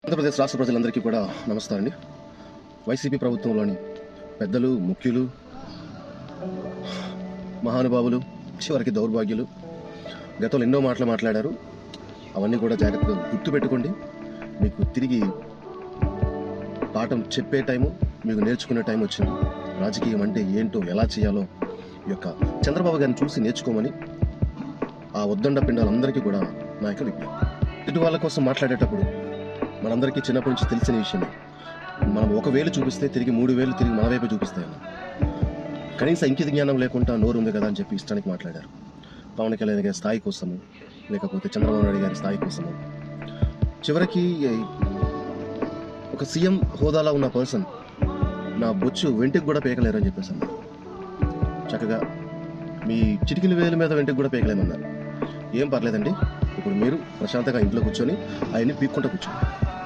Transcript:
ఆంధ్రప్రదేశ్ రాష్ట్ర ప్రజలందరికీ కూడా నమస్కారం అండి. వైసీపీ ప్రభుత్వంలోని పెద్దలు, ముఖ్యులు, మహానుభావులు, చివరికి దౌర్భాగ్యులు గతంలో ఎన్నో మాటలు మాట్లాడారు. అవన్నీ కూడా జాగ్రత్తగా గుర్తుపెట్టుకోండి. మీకు తిరిగి పాఠం చెప్పే టైము, మీకు నేర్చుకునే టైం వచ్చింది. రాజకీయం అంటే ఏంటో, ఎలా చేయాలో ఈ యొక్క చంద్రబాబు గారిని చూసి నేర్చుకోమని ఆ ఉద్దండ పిండాలందరికీ కూడా నా యొక్క విజ్ఞప్తి. ఇటు వాళ్ళ కోసం మాట్లాడేటప్పుడు మనందరికీ చిన్నప్పటి నుంచి తెలిసిన విషయమే. మనం 1,000 చూపిస్తే తిరిగి 3,000 తిరిగి మన వైపే చూపిస్తాయన్న. కనీసం ఇంకిత జ్ఞానం లేకుండా నోరు ఉంది కదా అని చెప్పి ఇష్టానికి మాట్లాడారు. పవన్ కళ్యాణ్ గారి స్థాయి కోసము, లేకపోతే చంద్రబాబు నాయుడు గారి స్థాయి కోసము. చివరికి ఒక సీఎం హోదాలో ఉన్న పర్సన్ నా బొచ్చు వెంటికి కూడా పేకలేరని చెప్పేసి అన్నారు. చక్కగా మీ చిటికిన వేలు మీద వెంటికి కూడా పేకలేమన్నారు. ఏం పర్లేదండి, ఇప్పుడు మీరు ప్రశాంతంగా ఇంట్లో కూర్చొని అవన్నీ పీక్కుంటూ కూర్చోండి.